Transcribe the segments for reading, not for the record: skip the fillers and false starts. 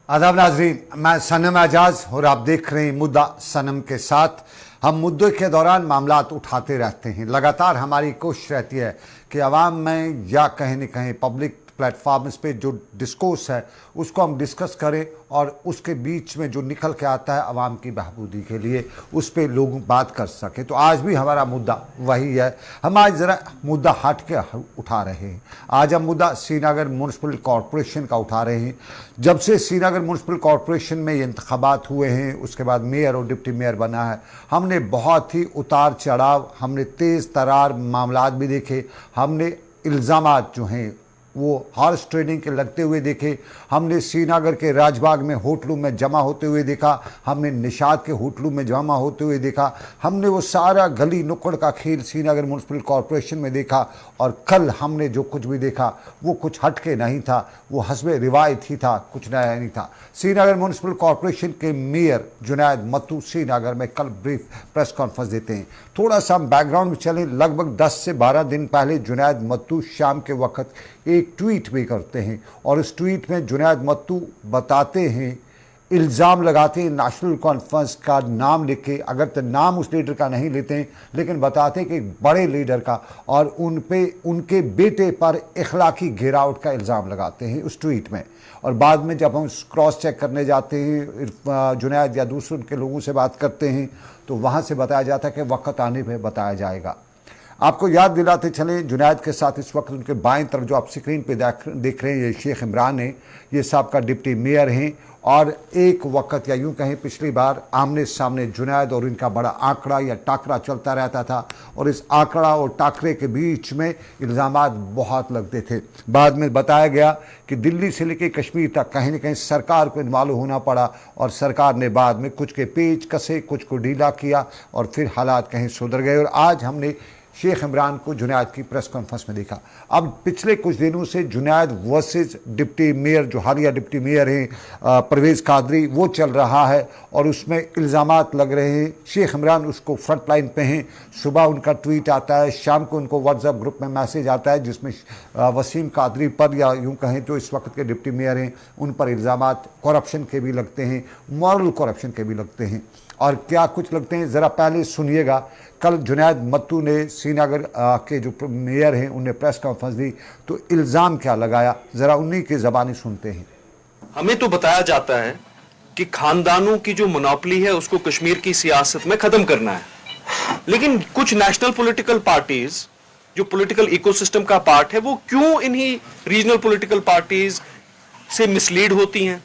आदाब नाजरीन, मैं सनम एजाज और आप देख रहे हैं मुद्दा सनम के साथ। हम मुद्दे के दौरान मामलात उठाते रहते हैं। लगातार हमारी कोशिश रहती है कि आवाम में या कहीं न कहीं पब्लिक प्लेटफार्म्स पे जो डिस्कोर्स है उसको हम डिस्कस करें और उसके बीच में जो निकल के आता है आवाम की बहबूदी के लिए उस पर लोग बात कर सकें। तो आज भी हमारा मुद्दा वही है। हम आज ज़रा मुद्दा हट के उठा रहे हैं। आज हम मुद्दा श्रीनगर म्यूनसिपल कॉरपोरेशन का उठा रहे हैं। जब से श्रीनगर म्यूनसिपल कॉरपोरेशन में ये इंतखाबात हुए हैं उसके बाद मेयर और डिप्टी मेयर बना है, हमने बहुत ही उतार चढ़ाव, हमने तेज़ तरार मामलात भी देखे, हमने इल्ज़ामात जो हैं वो हॉर्स ट्रेडिंग के लगते हुए देखे, हमने श्रीनगर के राजबाग में होटलों में जमा होते हुए देखा, हमने निशात के होटलों में जमा होते हुए देखा, हमने वो सारा गली नुक्कड़ का खेल श्रीनगर म्यूनसिपल कॉरपोरेशन में देखा। और कल हमने जो कुछ भी देखा वो कुछ हट के नहीं था, वो हस्बे रिवायत ही था, कुछ नया नहीं था। श्रीनगर म्यूनसिपल कॉरपोरेशन के मेयर जुनैद मत्तू श्रीनगर में कल ब्रीफ प्रेस कॉन्फ्रेंस देते हैं। थोड़ा सा हम बैकग्राउंड में चलें। लगभग 10 से 12 दिन पहले जुनैद मत्तू शाम के वक्त एक ट्वीट भी करते हैं और इस ट्वीट में जुनैद मत्तू बताते हैं, इल्ज़ाम लगाते हैं नेशनल कॉन्फ्रेंस का नाम लिख के, अगर तो नाम उस लीडर का नहीं लेते हैं लेकिन बताते हैं कि बड़े लीडर का, और उन पे उनके बेटे पर इखलाकी गिरावट का इल्ज़ाम लगाते हैं उस ट्वीट में। और बाद में जब हम क्रॉस चेक करने जाते हैं, जुनैद या दूसरे उनके लोगों से बात करते हैं तो वहाँ से बताया जाता है कि वक्त आने पर बताया जाएगा। आपको याद दिलाते चलें, जुनैद के साथ इस वक्त उनके बाएं तरफ जो आप स्क्रीन पे देख रहे हैं ये शेख इमरान हैं, ये साहब डिप्टी मेयर हैं। और एक वक्त या यूं कहें पिछली बार आमने सामने जुनैद और इनका बड़ा आंकड़ा या टाकरा चलता रहता था और इस आंकड़ा और टाकरे के बीच में इल्ज़ामात बहुत लगते थे। बाद में बताया गया कि दिल्ली से लेकर कश्मीर तक कहीं न कहीं सरकार को इन्वॉल्व होना पड़ा और सरकार ने बाद में कुछ के पेच कसे, कुछ को ढीला किया और फिर हालात कहीं सुधर गए। और आज हमने शेख इमरान को जुनैद की प्रेस कॉन्फ्रेंस में देखा। अब पिछले कुछ दिनों से जुनैद वर्सेस डिप्टी मेयर, जो हालिया डिप्टी मेयर हैं परवेज़ कादरी, वो चल रहा है और उसमें इल्ज़ामात लग रहे हैं। शेख इमरान उसको फ्रंट लाइन पे हैं। सुबह उनका ट्वीट आता है, शाम को उनको व्हाट्सएप ग्रुप में मैसेज आता है जिसमें वसीम कादरी पर या यूँ कहें जो इस वक्त के डिप्टी मेयर हैं उन पर इल्ज़ामात करप्शन के भी लगते हैं, मॉरल करप्शन के भी लगते हैं। और क्या कुछ लगते हैं ज़रा पहले सुनिएगा। कल जुनैद मत्तू ने श्रीनगर के जो मेयर हैं उन्हें प्रेस कॉन्फ्रेंस दी तो इल्ज़ाम क्या लगाया, ज़रा उन्हीं की ज़बानी सुनते हैं। हमें तो बताया जाता है कि खानदानों की जो मोनोपोली है उसको कश्मीर की सियासत में खत्म करना है, लेकिन कुछ नेशनल पॉलिटिकल पार्टीज जो पॉलिटिकल इकोसिस्टम का पार्ट है वो क्यों इन्हीं रीजनल पॉलिटिकल पार्टीज से मिसलीड होती हैं,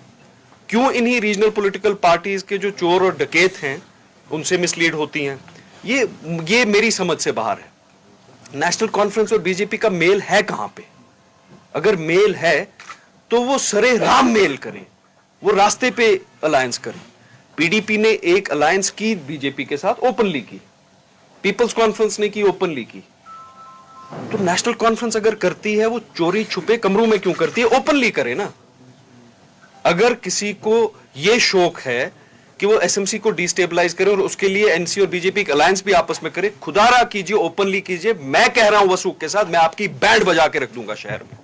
क्यों इन्हीं रीजनल पॉलिटिकल पार्टीज के जो चोर और डकैत हैं उनसे मिसलीड होती हैं, ये मेरी समझ से बाहर है। नेशनल कॉन्फ्रेंस और बीजेपी का मेल है कहां पे? अगर मेल है तो वो सरे राम मेल करें, वो रास्ते पे अलायंस करें। पीडीपी ने एक अलायंस की बीजेपी के साथ, ओपनली की। पीपल्स कॉन्फ्रेंस ने की, ओपनली की। तो नेशनल कॉन्फ्रेंस अगर करती है वो चोरी छुपे कमरों में क्यों करती है? ओपनली करे ना। अगर किसी को यह शौक है कि वो एसएमसी को डिस्टेबलाइज करे और उसके लिए एनसी और बीजेपी एक अलायंस भी आपस में करे, खुदारा कीजिए, ओपनली कीजिए। मैं कह रहा हूं वसूख के साथ, मैं आपकी बैंड बजा के रख दूंगा शहर में।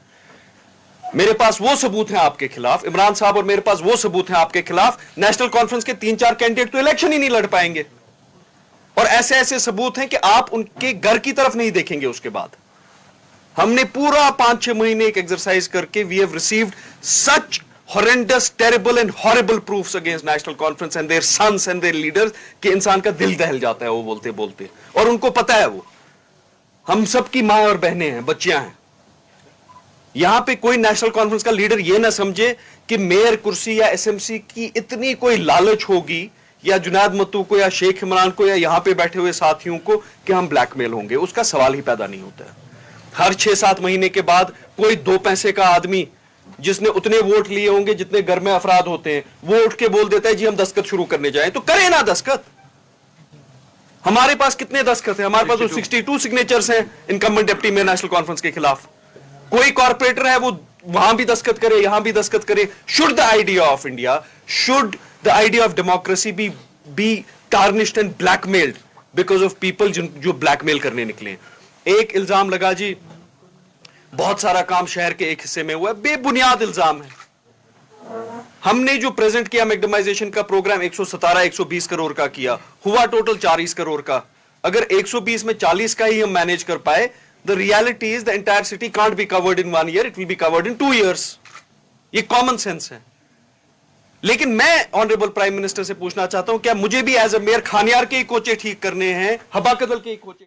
मेरे पास वो सबूत हैं आपके खिलाफ, इमरान साहब, और मेरे पास वो सबूत हैं आपके खिलाफ। नेशनल कॉन्फ्रेंस के 3-4 कैंडिडेट तो इलेक्शन ही नहीं लड़ पाएंगे और ऐसे ऐसे सबूत हैं कि आप उनके घर की तरफ नहीं देखेंगे। उसके बाद हमने पूरा 5-6 महीने एक एक्सरसाइज करके we have received such horrendous, terrible and horrible proofs against National Conference and their sons and their leaders कि इंसान का दिल दहल जाता है वो बोलते बोलते। और उनको पता है, वो हम सब की माँ और बहनें हैं, बच्चियां हैं। यहां पे कोई नेशनल कॉन्फ्रेंस का लीडर ये ना समझे कि मेयर कुर्सी या एसएमसी की इतनी कोई लालच होगी या जुनैद मत्तू को या शेख इमरान को या यहां पे बैठे हुए साथियों को कि हम ब्लैकमेल होंगे। उसका सवाल ही पैदा नहीं होता है। हर 6-7 महीने के बाद कोई 2 पैसे का आदमी जिसने उतने वोट लिए होंगे जितने घर में अफराद होते हैं, वो उठ के बोल देता है जी हम दस्तखत शुरू करने जाएं। तो करें ना दस्तखत। हमारे पास कितने दस्तखत हैं? हमारे पास तो 62 सिग्नेचर्स हैं इनकम्बेंट डिप्टी में नेशनल कॉन्फ्रेंस के खिलाफ। कोई कॉर्पोरेटर है वो वहां भी दस्तखत करे, यहां भी दस्तखत करे। Should the idea of India, should the idea of democracy be tarnished and blackmailed because of people जो ब्लैकमेल करने निकले? एक इल्जाम लगा जी बहुत सारा काम शहर के एक हिस्से में हुआ है, बेबुनियाद इल्जाम है। हमने जो प्रेजेंट किया मैग्नेटाइजेशन का प्रोग्राम 117-120 करोड़ का किया, हुआ टोटल 40 करोड़ का। अगर 120 में 40 का ही हम मैनेज कर पाए, the reality is the entire city can't be covered in 1 year, it will be covered in 2 years. ये कॉमन सेंस है। लेकिन मैं ऑनरेबल प्राइम मिनिस्टर से पूछना चाहता हूं, क्या मुझे भी एज अ मेयर खानियार के ही कोचे ठीक करने हैं, हबा कदल के ही कोचे?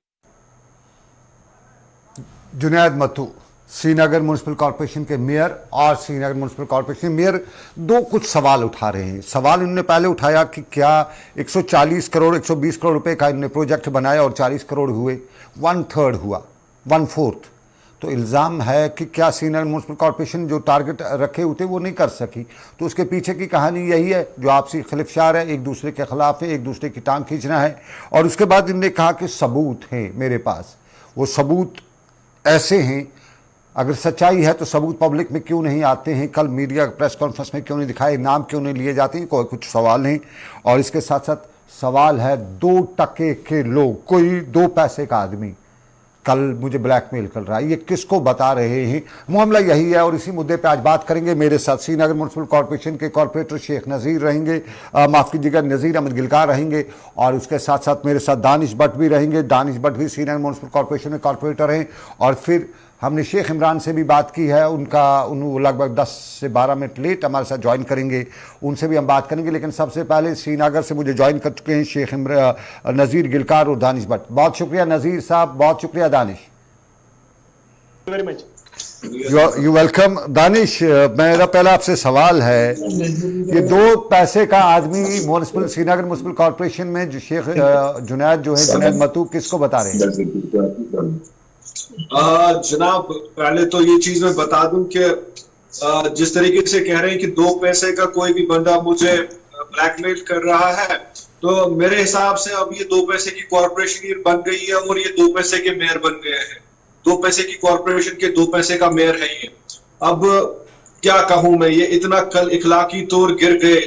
जुनैद मत्तू, श्रीनगर म्युनिसिपल कॉर्पोरेशन के मेयर और श्रीनगर म्युनिसिपल कॉर्पोरेशन के मेयर दो कुछ सवाल उठा रहे हैं। सवाल इन्होंने पहले उठाया कि क्या 140 करोड़ 120 करोड़ रुपए का इन्होंने प्रोजेक्ट बनाया और 40 करोड़ हुए, 1/3 हुआ, 1/4। तो इल्ज़ाम है कि क्या श्रीनगर म्युनिसिपल कॉर्पोरेशन जो टारगेट रखे हुए थे वो नहीं कर सकी। तो उसके पीछे की कहानी यही है, जो आपसी खिलफशार है, एक दूसरे के खिलाफ है, एक दूसरे की टांग खींचना है। और उसके बाद इन्होंने कहा कि सबूत हैं मेरे पास। वो सबूत ऐसे हैं, अगर सच्चाई है तो सबूत पब्लिक में क्यों नहीं आते हैं, कल मीडिया प्रेस कॉन्फ्रेंस में क्यों नहीं दिखाए, नाम क्यों नहीं लिए जाते हैं, कोई कुछ सवाल नहीं। और इसके साथ साथ सवाल है 2 टके के लोग, कोई 2 पैसे का आदमी कल मुझे ब्लैकमेल कर रहा है, ये किसको बता रहे हैं? मामला यही है और इसी मुद्दे पे आज बात करेंगे। मेरे साथ श्रीनगर म्युनिसिपल कॉर्पोरेशन के कॉर्पोरेटर शेख नज़ीर रहेंगे, माफ़ कीजिएगा नज़ीर अहमद गिलकार रहेंगे, और उसके साथ साथ मेरे साथ दानिश भट्ट भी रहेंगे। दानिश भट्ट भी श्रीनगर म्युनिसिपल कॉर्पोरेशन में कॉर्पोरेटर हैं। और फिर हमने शेख इमरान से भी बात की है, उन लगभग 10 से 12 मिनट लेट हमारे साथ ज्वाइन करेंगे, उनसे भी हम बात करेंगे। लेकिन सबसे पहले श्रीनगर से मुझे ज्वाइन कर चुके हैं शेख नज़ीर गिलकार और दानिश भट्ट। बहुत शुक्रिया नज़ीर साहब, बहुत शुक्रिया Danish. Very much. You welcome. Danish, मेरा पहला आपसे सवाल है, ये 2 पैसे का आदमी म्युनिसिपल श्रीनगर म्युनिसिपल कॉर्पोरेशन में जो शेख जुनैद जो है, जुनैद मत्तू, किसको बता रहे हैं? जनाब, पहले तो ये चीज मैं बता दूं कि जिस तरीके से कह रहे हैं कि 2 पैसे का कोई भी बंदा मुझे ब्लैकमेल कर रहा है, तो मेरे हिसाब से अब ये 2 पैसे की कॉर्पोरेशन बन गई है और ये 2 पैसे के मेयर बन गए हैं। 2 पैसे की कॉर्पोरेशन के 2 पैसे का मेयर है ये। अब क्या कहूं मैं, ये इतना कल इखलाकी तौर गिर गए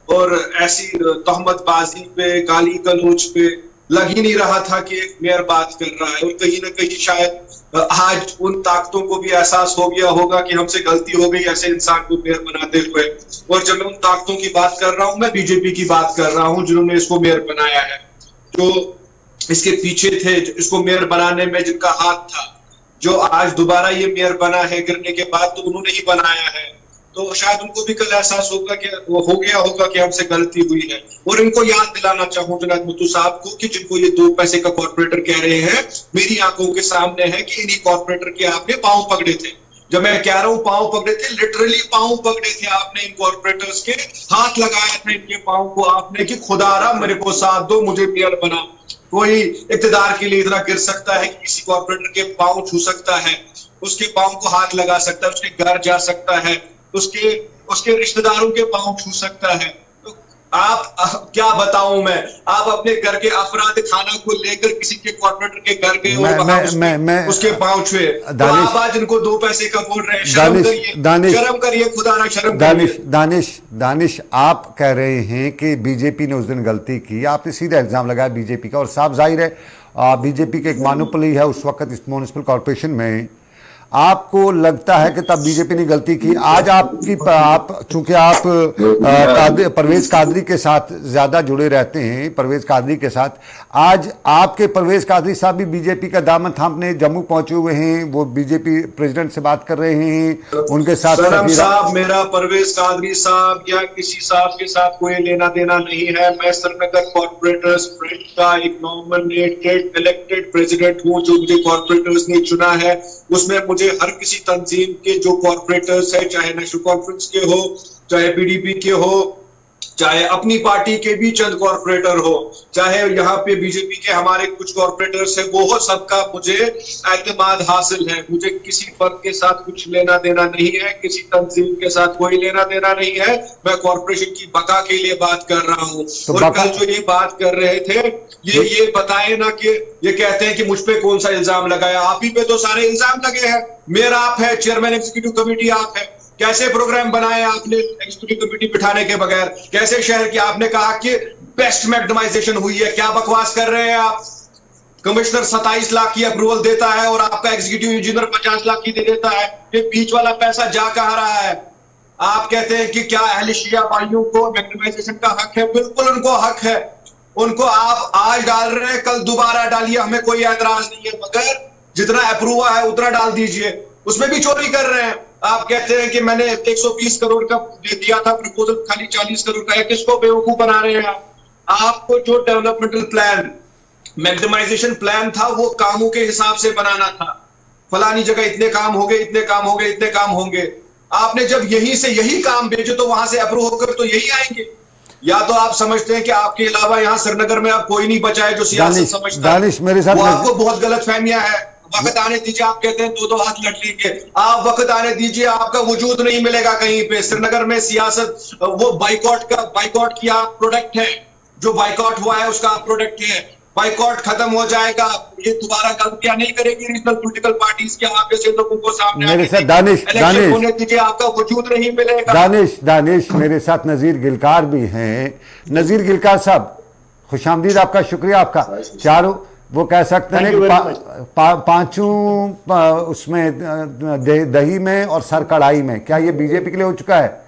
और ऐसी तहमतबाजी पे, गाली गलौज पे लग ही नहीं रहा था कि एक मेयर बात कर रहा है। और कहीं ना कहीं शायद आज उन ताकतों को भी एहसास हो गया होगा कि हमसे गलती हो गई ऐसे इंसान को मेयर बनाते हुए। और जब मैं उन ताकतों की बात कर रहा हूं, मैं बीजेपी की बात कर रहा हूं, जिन्होंने इसको मेयर बनाया है, जो इसके पीछे थे, इसको मेयर बनाने में जिनका हाथ था, जो आज दोबारा ये मेयर बना है गिरने के बाद, तो उन्होंने ही बनाया है। तो शायद उनको भी कल एहसास होगा कि वो हो गया होगा कि हमसे गलती हुई है। और इनको याद दिलाना चाहूं जुनैद मत्तू साहब को कि जिनको ये 2 पैसे का कॉर्पोरेटर कह रहे हैं, मेरी आंखों के सामने है कि इन्हीं कॉर्पोरेटर के आपने पांव पकड़े थे। जब मैं कह रहा हूं पांव पकड़े थे, लिटरली पांव पकड़े थे आपने इन कॉर्पोरेटर्स के, हाथ लगाया था इनके पांव को आपने कि खुदारा मेरे को साथ दो, मुझे मेयर बना। कोई इक्तिदार के लिए इतना गिर सकता है कि किसी कॉर्पोरेटर के पांव छू सकता है, उसके पांव को हाथ लगा सकता है, उसके घर जा सकता है, उसके रिश्तेदारों के पांव छू सकता है। तो आप क्या बताऊं आप अपने घर के अफराद खाना को लेकर किसी के कॉर्पोरेटर के घर गए और उसके पांव छुए, तो आप आज इनको 2 पैसे का बोल रहे हैं। शर्म करिए खुदा ना, शर्म करिए। दानिश, आप कह रहे हैं कि बीजेपी ने उस दिन गलती की, आपने सीधा इल्जाम लगाया बीजेपी का, और साफ जाहिर है बीजेपी की एक मोनोपोली है उस वक्त इस म्युनिसिपल कॉर्पोरेशन में। आपको लगता है कि तब बीजेपी ने गलती की? आज चूंकि आप परवेज कादरी के साथ ज्यादा जुड़े रहते हैं, परवेज कादरी के साथ, आज आपके परवेज कादरी साहब भी बीजेपी का दामन थामने जम्मू पहुंचे हुए हैं, वो बीजेपी प्रेसिडेंट से बात कर रहे हैं, उनके साथ साहब मेरा परवेज कादरी साहब या किसी साहब के साथ कोई लेना देना नहीं है। मैं श्रीनगर कॉर्पोरेटर्स का एक नॉमिनेटेड इलेक्टेड प्रेसिडेंट हूं, जो मुझे कॉर्पोरेटर्स ने चुना है। उसमें मुझे हर किसी तंजीम के जो कॉर्पोरेटर्स है, चाहे नेशनल कॉन्फ्रेंस के हो, चाहे पीडीपी के हो, चाहे अपनी पार्टी के भी चंद कॉर्पोरेटर हो, चाहे यहाँ पे बीजेपी के हमारे कुछ कॉर्पोरेटर्स है, वो हो, सबका मुझे एतमाद हासिल है। मुझे किसी वर्ग के साथ कुछ लेना देना नहीं है, किसी तंजीम के साथ कोई लेना देना नहीं है। मैं कॉर्पोरेशन की बका के लिए बात कर रहा हूँ। और कल जो ये बात कर रहे थे, ये बताए ना कि ये कहते हैं कि मुझ पे कौन सा इल्जाम लगाया, आप ही पे तो सारे इल्जाम लगे हैं। मेयर आप है, चेयरमैन एग्जीक्यूटिव कमेटी आप है, कैसे प्रोग्राम बनाए आपने एग्जीक्यूटिव कमेटी बिठाने के बगैर? कैसे शहर की आपने कहा कि बेस्ट मैग्नेटाइजेशन हुई है? क्या बकवास कर रहे हैं आप? कमिश्नर 27 लाख की अप्रूवल देता है और आपका एग्जीक्यूटिव इंजीनियर 50 लाख की दे देता है। ये बीच वाला पैसा जा कहां रहा है? आप कहते हैं कि क्या अहले शिया भाइयों को मैग्नेटाइजेशन का हक है? बिल्कुल उनको हक है। उनको आप आज डाल रहे हैं, कल दोबारा डालिए, हमें कोई ऐतराज नहीं है, मगर जितना अप्रूव है उतना डाल दीजिए। उसमें भी चोरी कर रहे हैं। आप कहते हैं कि मैंने 120 करोड़ का दे दिया था प्रपोजल, खाली 40 करोड़ का है। किसको बेवकूफ बना रहे हैं आप? आपको जो डेवलपमेंटल प्लान, मैग्नेटाइजेशन प्लान था, वो कामों के हिसाब से बनाना था। फलानी जगह इतने काम हो गए, इतने काम हो गए, इतने काम होंगे। आपने जब यहीं से यही काम भेजे तो वहां से अप्रूव होकर तो यही आएंगे। या तो आप समझते हैं कि आपके अलावा यहां श्रीनगर में आप कोई नहीं बचा है जो सियासत समझता है। मेरे साथ वो आपको बहुत गलत फहमियां है। वक्त आने दीजिए, आप कहते हैं दो हाथ लड़ लेंगे। आप वक्त आने दीजिए, आपका वजूद नहीं मिलेगा कहीं पे। श्रीनगर में सियासत, वो बाइकआउट किया प्रोडक्ट है, जो बाइकआउट हुआ है उसका प्रोडक्ट है। बाइकआउट खत्म हो जाएगा, ये दोबारा गलतियां नहीं करेगी रीजनल पॉलिटिकल पार्टीज के। आप जैसे लोगों को सामने मेरे साथ दानिश होने दीजिए, आपका वजूद नहीं मिलेगा। दानिश मेरे साथ नजीर गिलकार भी हैं। नजीर गिलकार साहब, खुशामदीद, आपका शुक्रिया। आपका चारों वो कह सकते हैं कि पांचों उसमें दही में और सर कढ़ाई में, क्या ये बीजेपी के लिए हो चुका है?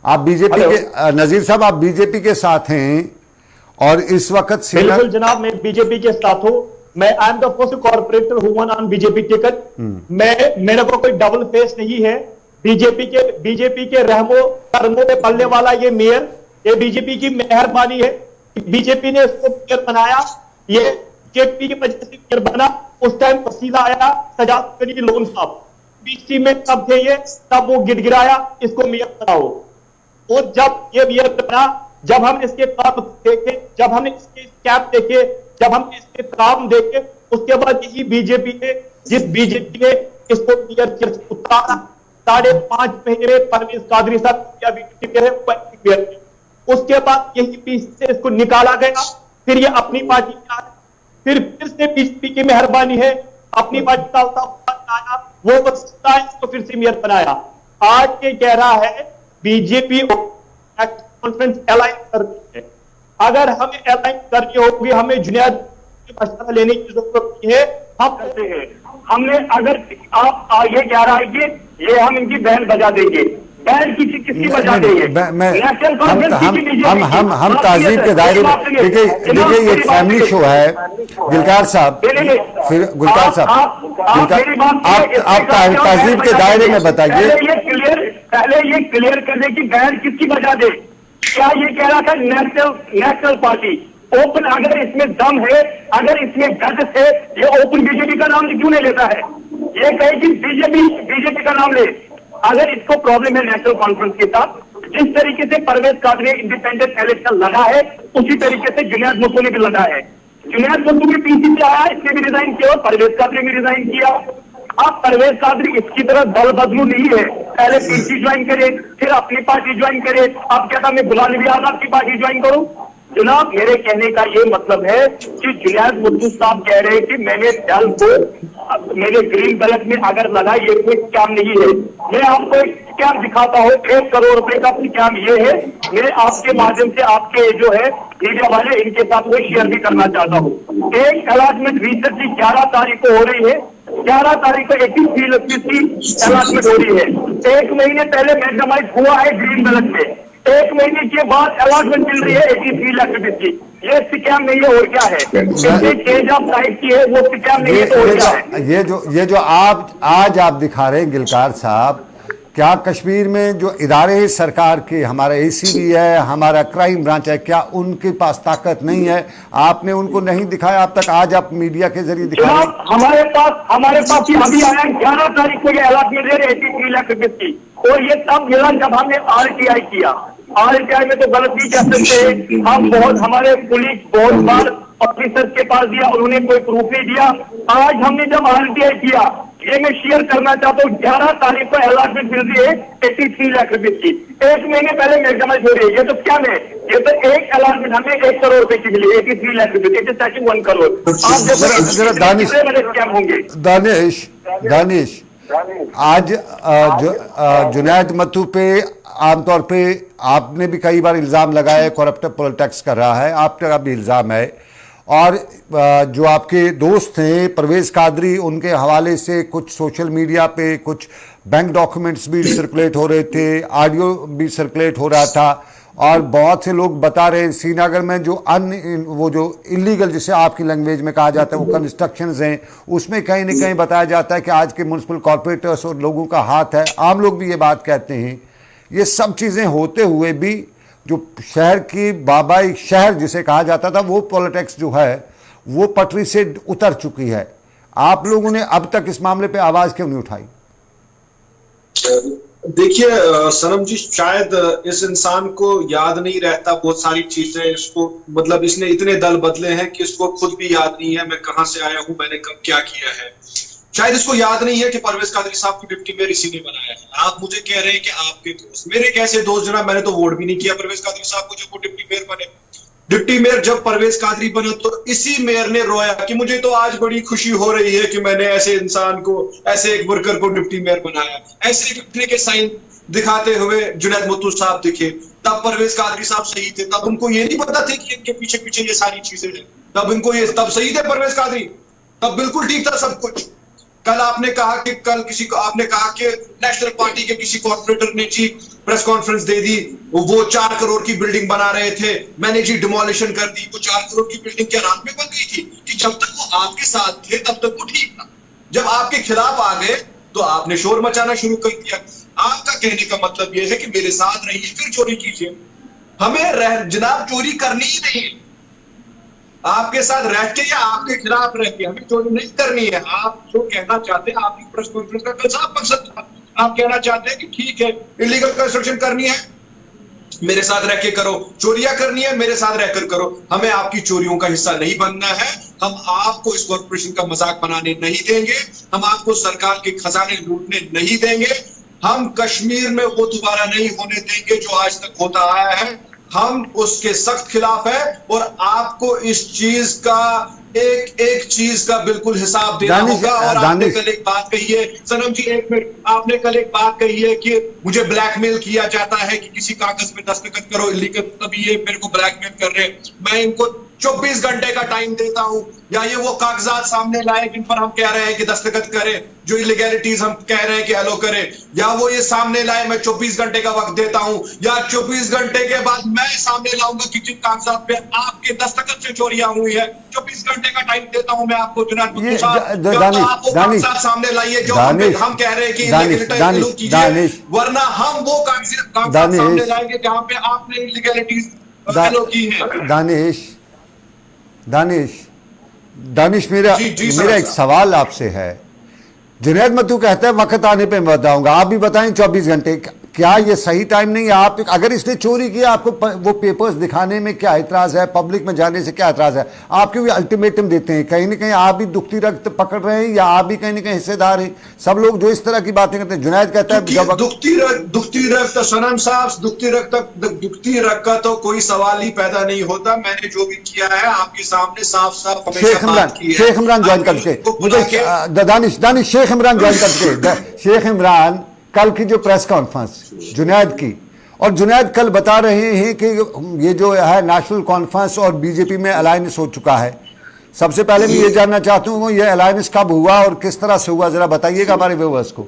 आप बीजेपी के, नजीर साहब आप बीजेपी के साथ हैं और इस वक्त बिल्कुल जनाब, मैं बीजेपी के साथ हूं। मैं I am the first corporator who one on BJP ticket. मेरे को कोई डबल फेस नहीं है। बीजेपी के रहमो करमो में पलने वाला ये मेयर, ये बीजेपी की मेहरबानी है। बीजेपी ने इसको मेयर बनाया, ये बीजेपी की वजह से मेयर बना। उस टाइम वसीला आया सजाद अली लोन साहब, बीसी में तब थे ये, तब वो गिड़गिड़ाया इसको मेयर बनाओ। और जब ये मेयर बना, जब हमने इसके काम देखे, जब हमने इसके कैप देखे, जब हमने इसके काम देखे, उसके बाद यही बीजेपी ने, जिस बीजेपी ने इसको मेयर उतारा, 5.5 महीने में परवेज कादरी साहब, उसके बाद यही पीछे से इसको निकाला गया। फिर ये अपनी पार्टी में आया, फिर से बीजेपी की मेहरबानी है, अपनी पार्टी का आया, वो इसको फिर से मेयर बनाया। आज ये कह रहा है बीजेपी कॉन्फ्रेंस अलाइन करनी है। अगर हमें अलाइन करनी होगी, हमें जुनैद की मशवरा लेने की जरूरत नहीं है। हम करते हैं, हमने, अगर आप ये कह रहा है कि ये हम इनकी बैन बजा देंगे, बैन किसकी बजा देंगे? हम तहजीब के दायरे में, देखिए ये फैमिली शो है गिलकार साहब। फिर गुलकार साहब, आप तहजीब के दायरे में बताइए। पहले ये क्लियर कर दे कि बैन किसकी बजा दे। क्या ये कह रहा था नेशनल पार्टी ओपन? अगर इसमें दम है, अगर इसमें गट्स है, ये ओपन बीजेपी का नाम क्यों नहीं लेता है? ये कहे कि बीजेपी का नाम ले। अगर इसको प्रॉब्लम है नेशनल कॉन्फ्रेंस के साथ, जिस तरीके से परवेज कादरी इंडिपेंडेंट इलेक्शन लगा है, उसी तरीके से जुनैद मत्तू ने भी लगा है। जुनैद मत्तू भी पीसी से आया, इसने भी रिजाइन किया, और परवेज कादरी भी रिजाइन किया। अब परवेज कादरी इसकी तरह दल बदलू नहीं है, पहले पीसी ज्वाइन करे, फिर अपनी पार्टी ज्वाइन करे। अब क्या था, मैं गुलाम नबी आजाद की पार्टी ज्वाइन करूं? जनाब, मेरे कहने का ये मतलब है कि जुनैद मत्तू साहब कह रहे हैं कि मैंने दल को मेरे ग्रीन बैलेट में अगर लगा, ये कोई स्कैम नहीं है। मैं आपको एक स्कैम दिखाता हूँ, 1 करोड़ रुपए का स्कैम ये है। मैं आपके माध्यम से आपके जो है मीडिया वाले, इनके साथ वो शेयर भी करना चाहता हूँ। एक अलॉटमेंट रिसेंटली 11 तारीख को हो रही है, 11 तारीख को 83 लाख की अलॉटमेंट हो रही है। 1 महीने पहले मैग्नेटाइज हुआ है ग्रीन बैलेट में, 1 महीने के बाद अलॉटमेंट मिल रही है 83 लाख रुपए की। ये स्कैम नहीं है और क्या है? चेंज ऑफ साइड की है, वो स्कैम नहीं है तो और क्या है? ये जो आज आप दिखा रहे हैं गिलकार साहब, क्या कश्मीर में जो इदारे हैं सरकार के, हमारा ACB है, हमारा क्राइम ब्रांच है, क्या उनके पास ताकत नहीं है? आपने उनको नहीं दिखाया अब तक, आज आप मीडिया के जरिए दिखा रहे हैं। हमारे पास अभी आया 11 तारीख को ये अलॉटमेंट 83 लाख रुपए की, और ये तब मिला जब हमने RTI किया। RTI में तो गलत नहीं कह सकते हम, हमारे पुलिस बहुत बार ऑफिसर के पास दिया, उन्होंने कोई प्रूफ नहीं दिया। आज हमने जब RTI किया, ये मैं शेयर करना चाहता हूँ, 11 तारीख को अलॉटमेंट मिल रही है 83 लाख रुपए की। 1 महीने पहले मैग्नेटाइज हो रही है, ये तो क्या है? ये तो एक अलॉटमेंट हमें 1 करोड़ रुपए की मिली, 83 लाख रुपए, इट इज टचिंग 1 करोड़। आप दानिश, आज जुनैद मत्तू पे आमतौर पे आपने भी कई बार इल्ज़ाम लगाया करप्ट पॉलिटिक्स कर रहा है, आपका भी इल्ज़ाम है, और जो आपके दोस्त हैं परवेज कादरी, उनके हवाले से कुछ सोशल मीडिया पे कुछ बैंक डॉक्यूमेंट्स भी सर्कुलेट हो रहे थे, ऑडियो भी सर्कुलेट हो रहा था, और बहुत से लोग बता रहे हैं श्रीनगर में जो वो जो इलीगल, जिसे आपकी लैंग्वेज में कहा जाता है, वो कंस्ट्रक्शंस हैं, उसमें कहीं ना कहीं बताया जाता है कि आज के म्यूनसिपल कॉर्पोरेटर्स और लोगों का हाथ है। आम लोग भी ये बात कहते हैं। ये सब चीज़ें होते हुए भी जो शहर की बाबाई शहर जिसे कहा जाता था, वो पॉलिटिक्स जो है वो पटरी से उतर चुकी है। आप लोगों ने अब तक इस मामले पे आवाज क्यों नहीं उठाई? देखिए सनम जी, शायद इस इंसान को याद नहीं रहता बहुत सारी चीजें। इसको मतलब इसने इतने दल बदले हैं कि इसको खुद भी याद नहीं है मैं कहां से आया हूं, मैंने कब क्या किया है। शायद इसको याद नहीं है कि परवेज कादरी साहब को डिप्टी मेयर इसी ने बनाया है। आप मुझे कह रहे हैं कि आपके दोस्त, मेरे कैसे दोस्त जनाब? मैंने तो वोट भी नहीं किया परवेज कादरी साहब को जब वो डिप्टी मेयर बने। डिप्टी मेयर जब परवेज कादरी बने तो इसी मेयर ने रोया कि मुझे तो आज बड़ी खुशी हो रही है कि मैंने ऐसे इंसान को, ऐसे एक वर्कर को डिप्टी मेयर बनाया। ऐसे डिप्टी के साइन दिखाते हुए जुनैद मत्तू साहब दिखे, तब परवेज कादरी साहब सही थे। तब उनको ये नहीं पता थे कि इनके पीछे पीछे ये सारी चीजें हैं। तब सही थे परवेज कादरी, तब बिल्कुल ठीक था सब कुछ। कल आपने कहा कि आपने कहा कि नेशनल पार्टी के किसी कॉर्पोरेटर ने जी प्रेस कॉन्फ्रेंस दे दी, वो 4 करोड़ की बिल्डिंग बना रहे थे, मैंने जी डिमोलिशन कर दी। वो 4 करोड़ की बिल्डिंग क्या रात में बन गई थी? कि जब तक वो आपके साथ थे तब तक वो ठीक था, जब आपके खिलाफ आ गए तो आपने शोर मचाना शुरू कर दिया। आपका कहने का मतलब यह है कि मेरे साथ रहिए फिर चोरी कीजिए। हमें जनाब चोरी करनी ही नहीं, आपके साथ रह के या आपके खिलाफ रह के हमें चोरी नहीं करनी है। आप जो कहना चाहते हैं, आपकी प्रेस कॉन्फ्रेंस का कल साफ मकसद था, आप कहना चाहते हैं कि ठीक है इलीगल कंस्ट्रक्शन करनी है मेरे साथ रह के करो, चोरियां करनी है मेरे साथ रहकर करो, हमें आपकी चोरियों का हिस्सा नहीं बनना है। हम आपको इस कॉर्पोरेशन का मजाक बनाने नहीं देंगे, हम आपको सरकार के खजाने लूटने नहीं देंगे। हम कश्मीर में वो दोबारा नहीं होने देंगे जो आज तक होता आया है। हम उसके सख्त खिलाफ है और आपको इस चीज का एक चीज का बिल्कुल हिसाब देना होगा। और आपने कल एक बात कही है सनम जी, एक मिनट, आपने कल एक बात कही है कि मुझे ब्लैकमेल किया जाता है कि किसी कागज पे दस्तखत करो इलीगल, तभी ये मेरे को ब्लैकमेल कर रहे हैं। मैं इनको 24 घंटे का टाइम देता हूं, या ये वो कागजात सामने लाए जिन पर हम कह रहे हैं कि दस्तखत करें, जो इलीगैलिटीज हम कह रहे हैं कि अलो करें, या वो ये सामने लाए। मैं 24 घंटे का वक्त देता हूं, या 24 घंटे के बाद मैं सामने लाऊंगा कि जिन कागजात पे आपके दस्तखत से चोरियां हुई है। 24 घंटे का टाइम देता हूं मैं आपको जुनैद मत्तू साहब, आप वो कागजात सामने लाइए जो हम कह रहे हैं कि इलीगैलिटी कीजिए, वरना हम वो कागजात सामने लाएंगे जहां पे आपने इलीगैलिटीज अलो की है। दानिश मेरा एक सवाल आपसे है। जुनैद मत्तू कहता है वक्त आने पे मैं बताऊंगा, आप भी बताएं 24 घंटे, क्या ये सही टाइम नहीं है? आप अगर इसने चोरी किया, आपको वो पेपर्स दिखाने में क्या एतराज है, पब्लिक में जाने से क्या एतराज है? आप क्यों अल्टीमेटम देते हैं? कहीं ना कहीं आप भी दुखती रक्त पकड़ रहे हैं, या आप भी कहीं ना कहीं हिस्सेदार हैं? सब लोग जो इस तरह की बातें करते हैं, जुनैद कहता है जब दुखती रक्त सनम साहब, दुखती रक्त का तो कोई सवाल ही पैदा नहीं होता। मैंने जो भी किया है आपके सामने साफ साफ शेख इमरान ज्वाइन करके मुझे दानिश शेख इमरान ज्वाइन करके शेख इमरान कल की जो प्रेस कॉन्फ्रेंस जुनैद की, और जुनैद कल बता रहे हैं कि ये जो है नेशनल कॉन्फ्रेंस और बीजेपी में अलायंस हो चुका है। सबसे पहले मैं ये जानना चाहता हूँ ये अलायंस कब हुआ और किस तरह से हुआ, जरा बताइएगा हमारे व्यूअर्स को।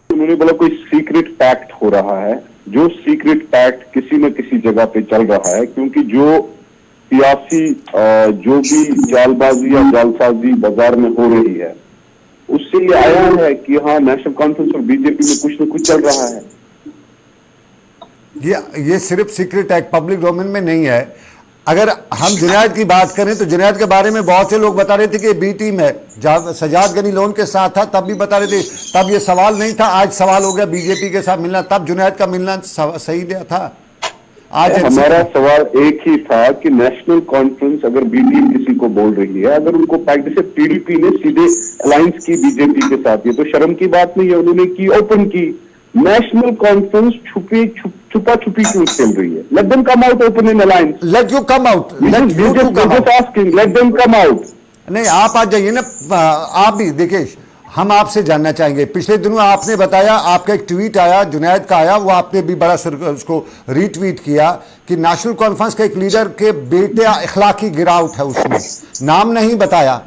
उन्होंने बोला कोई सीक्रेट पैक्ट हो रहा है, जो सीक्रेट पैक्ट किसी न किसी जगह पे चल रहा है, क्योंकि जो सियासी जो भी जालबाजी या जालसाजी बाजार में हो रही है उससे ये आया है कि हाँ नेशनल कॉन्फ्रेंस और बीजेपी में कुछ न कुछ चल रहा है। ये सिर्फ सीक्रेट एक्ट पब्लिक डोमेन में नहीं है। अगर हम जुनैद की बात करें तो जुनैद के बारे में बहुत से लोग बता रहे थे कि बी टीम है, सजाद गनी लोन के साथ था तब भी बता रहे थे, तब ये सवाल नहीं था। आज सवाल हो गया बीजेपी के साथ मिलना, तब जुनैद का मिलना सही था। आज हमारा सवाल एक ही था कि नेशनल कॉन्फ्रेंस अगर बी टीम किसी को बोल रही है, अगर उनको पैक्ट, जैसे पीडीपी ने सीधे अलायंस की बीजेपी के साथ, ये तो शर्म की बात नहीं है, उन्होंने की ओपन की। नेशनल कॉन्फ्रेंस छुपा छुपी क्यों चल रही है? Let them come out open in alliance, let you come out, let them come out. नहीं, आप आ जाइए ना, आप भी देखिए, हम आपसे जानना चाहेंगे, पिछले दिनों आपने बताया, आपका एक ट्वीट आया, जुनैद का आया, वो आपने भी बड़ा उसको रीट्वीट किया कि नेशनल कॉन्फ्रेंस के एक लीडर के बेटे अखलाकी गिरावट है, उसमें नाम नहीं बताया।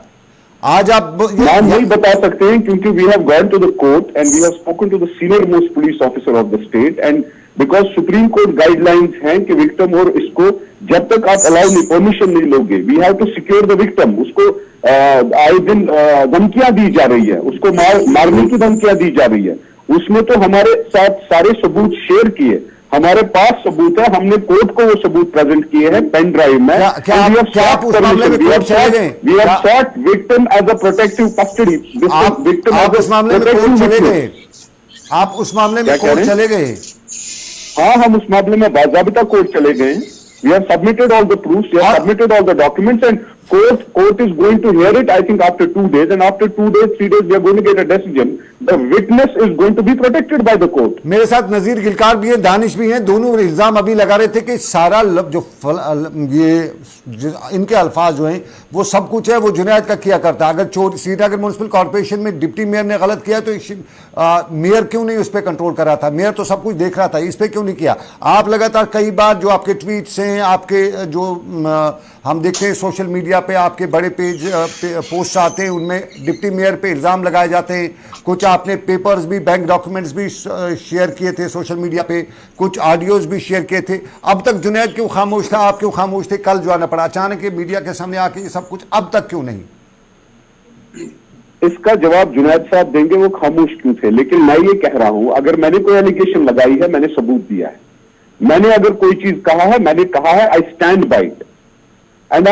आज आप नाम नहीं बता सकते हैं क्योंकि we have gone to the court and we have spoken to the senior most police officer of the state and because supreme court guidelines हैं कि विक्टिम और इसको जब तक आप अलाउ नहीं, परमिशन नहीं लोगे, we have to secure the victim. उसको आए दिन धमकियां दी जा रही है, उसको मारने की धमकियां दी जा रही है। उसने तो हमारे साथ सारे सबूत शेयर किए, हमारे पास सबूत है, हमने कोर्ट को वो सबूत प्रेजेंट किए हैं पेन ड्राइव में। क्या आप उस मामले में कोर्ट चले गए? We have sought victim as a protective custody. आप उस मामले में कोर्ट चले गए? आप उस मामले में कोर्ट चले गए? हाँ, हम उस मामले में बाज़ाबिता कोर्ट चले गए। We have submitted all the proofs, we have submitted all the documents and court is going to hear it, I think, after 2 days, and after 2 days, 3 days, we are going to get a decision. The witness is going to be protected by the court. मेरे साथ नजीर गिलकार भी है, दानिश भी हैं, दोनों इल्जाम अभी लगा रहे थे कि सारा इनके अल्फाज जो हैं वो सब कुछ है वो जुनैद का किया करता। अगर श्रीनगर म्यूनिसिपल कॉर्पोरेशन में डिप्टी मेयर ने गलत किया तो मेयर क्यों नहीं उस पर कंट्रोल कर रहा था? मेयर तो सब कुछ देख रहा था, इस पर क्यों नहीं किया? आप लगातार कई बार जो आपके ट्वीट्स हैं, आपके जो हम देखते हैं सोशल मीडिया पे आपके बड़े पेज पोस्ट आते हैं, उनमें डिप्टी मेयर पे इल्ज़ाम लगाए जाते हैं। कुछ आपने पेपर्स भी, बैंक डॉक्यूमेंट्स भी शेयर किए थे सोशल मीडिया पे, कुछ ऑडियोज भी शेयर किए थे। अब तक जुनैद क्यों खामोश था? आप क्यों खामोश थे? कल जो आना पड़ा अचानक मीडिया के सामने आके ये सब कुछ, अब तक क्यों नहीं? इसका जवाब जुनैद साहब देंगे, वो खामोश क्यों थे। लेकिन मैं ये कह रहा हूं, अगर मैंने कोई एलिगेशन लगाई है, मैंने सबूत दिया है। मैंने अगर कोई चीज कहा है, मैंने कहा है, I stand by it and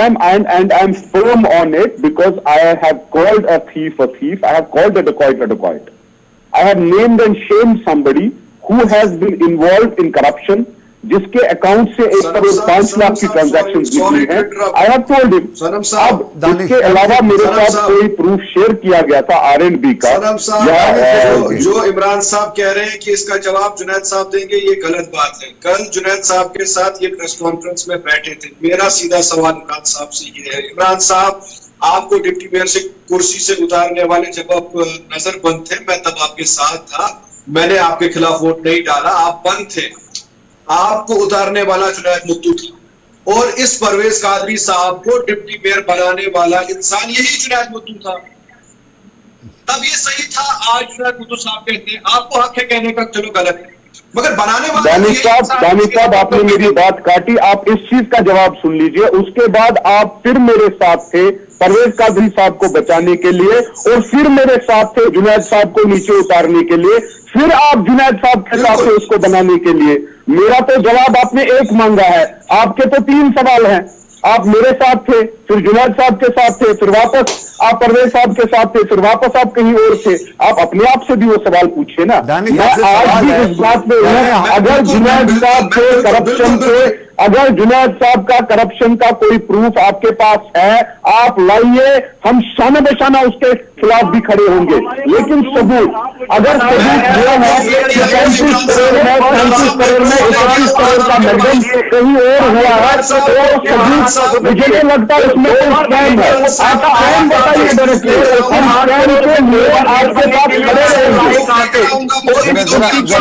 I'm firm on it because I have called a thief, I have called a dacoit. I have named and shamed somebody who has been involved in corruption, जिसके account से 1 करोड़ 5 लाख की transaction निकली है। I have told him. अब इसके अलावा मेरे साथ कोई प्रूफ शेयर किया गया था R&B का। जो इमरान साहब कह रहे हैं कि इसका जवाब जुनैद साहब देंगे, ये गलत बात है। कल जुनैद साहब के साथ ये प्रेस कॉन्फ्रेंस में बैठे थे। मेरा सीधा सवाल इमरान साहब से ये है, इमरान साहब, आपको डिप्टी मेयर से कुर्सी से उतारने वाले जब आप नजर बंद थे, मैं तब आपके साथ था, मैंने आपके खिलाफ वोट नहीं डाला, आप बंद थे। आपको उतारने वाला जुनैद मुत्तू था और इस परवेज कादरी साहब को डिप्टी मेयर बनाने वाला इंसान यही जुनैद मुत्तू था। तब ये सही था, आज जुनैद मुत्तू साहब कहते हैं, आपको हक है कहने का, चलो गलत है, मगर बनाने वाला दानिश साहब आपने मेरी बात काटी। आप इस चीज का जवाब सुन लीजिए। उसके बाद आप फिर मेरे साथ थे परवेज कादरी साहब को बचाने के लिए, और फिर मेरे साथ थे जुनैद साहब को नीचे उतारने के लिए, फिर आप जुनैद साहब के साथ थे उसको बनाने के लिए। मेरा तो जवाब आपने एक मांगा है, आपके तो 3 सवाल हैं। आप मेरे साथ थे, फिर जुनैद साहब के साथ थे, फिर वापस आप परवेज साहब के साथ थे, फिर वापस आप कहीं और थे। आप अपने आप से भी वो सवाल पूछिए ना। मैं आज भी इस बात पे हूं, अगर जुनैद साहब के करप्शन के, अगर जुनैद साहब का करप्शन का कोई प्रूफ आपके पास है, आप लाइए, हम शाना बेशाना उसके खिलाफ भी खड़े होंगे। लेकिन सबूत, अगर सबूत ये है कि 35 करोड़ में 31 करोड़ का मैडम कहीं और हुआ है, तो सबूत मुझे नहीं लगता उसमें कोई स्कैम है। आपका आम बताइए डायरेक्टली, स्कैम के लिए आपके साथ खड़े रहेंगे।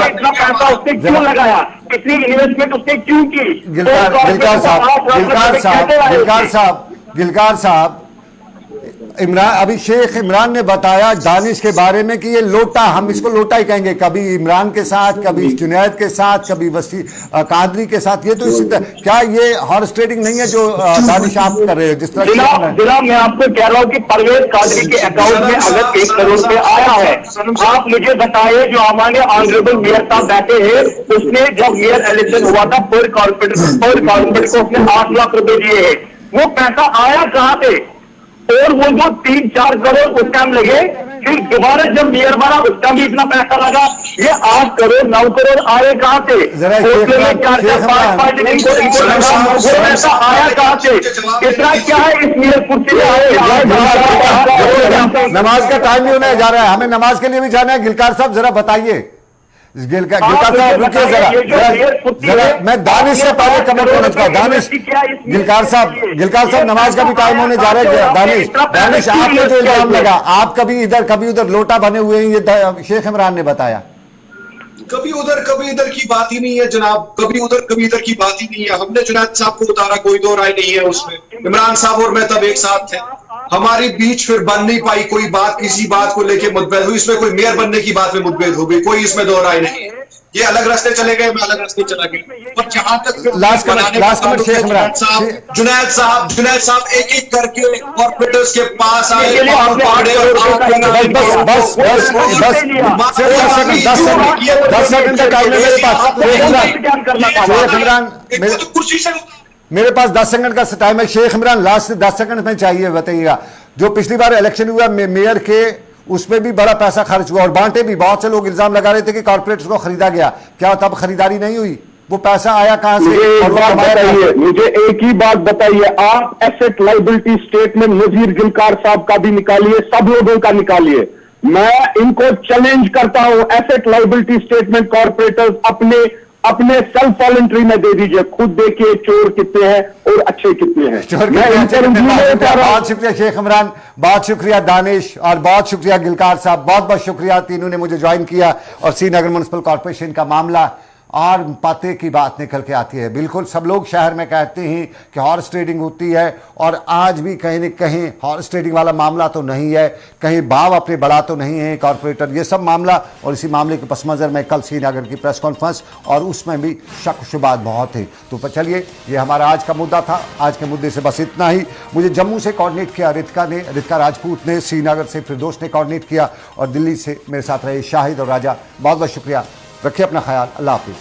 इतना पैसा उसने क्यों लगाया, कितनी इन्वेस्टमेंट उसने क्यों की? गिलकार साहब, इमरान, अभी शेख इमरान ने बताया दानिश के बारे में कि ये लोटा, हम इसको लोटा ही कहेंगे, कभी इमरान के साथ, कभी जुनैद के साथ, कभी वसी कादरी के साथ। ये तो क्या ये हॉर्स ट्रेडिंग नहीं है जो दानिश आप कर रहे हो? जिस तरह जनाब मैं आपको कह रहा हूँ कि परवेज कादरी के अकाउंट में अगर 1 करोड़ रुपए आया है, आप मुझे बताइए, जो हमारे ऑनरेबल मेयर साहब बैठे हैं, उसने जब मेयर इलेक्शन हुआ था पर कॉर्पोरेट को उसने 8 लाख रुपए दिए हैं, वो पैसा आया कहाँ से? और वो जो 3-4 करोड़ उस टाइम लगे, फिर दोबारा जब मेयर बना उस टाइम भी इतना पैसा लगा, ये 8 करोड़ 9 करोड़ आए कहाँ से? 4-5 पैसा आया कहाँ से? इतना क्या है इस मेयर कुर्सी में? नमाज का टाइम भी होने जा रहा है, हमें नमाज के लिए भी जाना है। गिलकार साहब जरा बताइए, गिलकार साहब रुकिए जरा, मैं दानिश से पहले कमेंट करना चाहता हूं। दानिश, गिलकार साहब नमाज का भी टाइम होने जा रहा है। दानिश आपने जो इल्जाम लगा, आप कभी उधर लोटा बने हुए हैं, ये शेख इमरान ने बताया। कभी उधर की बात ही नहीं है जनाब, कभी इधर की बात ही नहीं है। हमने जुनैद साहब को उतारा, कोई दो राय नहीं है उसमें। इमरान साहब और मैं तब एक साथ थे, हमारी बीच फिर बन नहीं पाई कोई बात, किसी बात को लेके मुठभेड़ हुई, इसमें कोई मेयर बनने की बात में मुठभेड़ हो गई, कोई इसमें दो राय नहीं है। ये अलग रास्ते चले गए, मैं अलग रास्ते चला गया। और जहां तक लास्ट कमेंट शेख इमरान जुनैद साहब एक करके कॉर्पोरेटर्स के पास आए, बस 10 सेकंड का टाइम है मेरे पास। मेरे पास 10 सेकंड का टाइम है। शेख इमरान लास्ट 10 सेकंड में चाहिए, बताइएगा। जो पिछली बार इलेक्शन हुआ मेयर के, उसमें भी बड़ा पैसा खर्च हुआ और बांटे भी। बहुत से लोग इल्जाम लगा रहे थे कि कॉर्पोरेट्स को खरीदा गया, क्या तब खरीदारी नहीं हुई? वो पैसा आया कहां से? मुझे एक ही बात बताइए, आप एसेट लाइबिलिटी स्टेटमेंट नजीर गिलकार साहब का भी निकालिए, सब लोगों का निकालिए। मैं इनको चैलेंज करता हूं, एसेट लाइबिलिटी स्टेटमेंट कॉर्पोरेटर्स अपने सेल्फ वॉलंटरी में दे दीजिए, खुद देखिए चोर कितने हैं और अच्छे कितने हैं। बहुत शुक्रिया शेख इमरान, बहुत शुक्रिया दानिश, और बहुत शुक्रिया गिलकार साहब। बहुत बहुत शुक्रिया, तीनों ने मुझे ज्वाइन किया। और श्रीनगर म्युनिसिपल कॉर्पोरेशन का मामला और पते की बात निकल के आती है। बिल्कुल सब लोग शहर में कहते हैं कि हॉर्स ट्रेडिंग होती है, और आज भी कहीं न कहीं हॉर्स ट्रेडिंग वाला मामला तो नहीं है, कहीं भाव अपने बढ़ा तो नहीं है कॉर्पोरेटर। ये सब मामला, और इसी मामले के पस मंज़र में कल श्रीनगर की प्रेस कॉन्फ्रेंस, और उसमें भी शक शुबात बहुत थे। तो चलिए, ये हमारा आज का मुद्दा था। आज के मुद्दे से बस इतना ही। मुझे जम्मू से कोऑर्डिनेट किया रितिका राजपूत ने, श्रीनगर से फिरदौस ने कोऑर्डिनेट किया, और दिल्ली से मेरे साथ रहे शाहिद और राजा। बहुत बहुत शुक्रिया। रखिए अपना ख्याल। अल्लाह हाफिज़।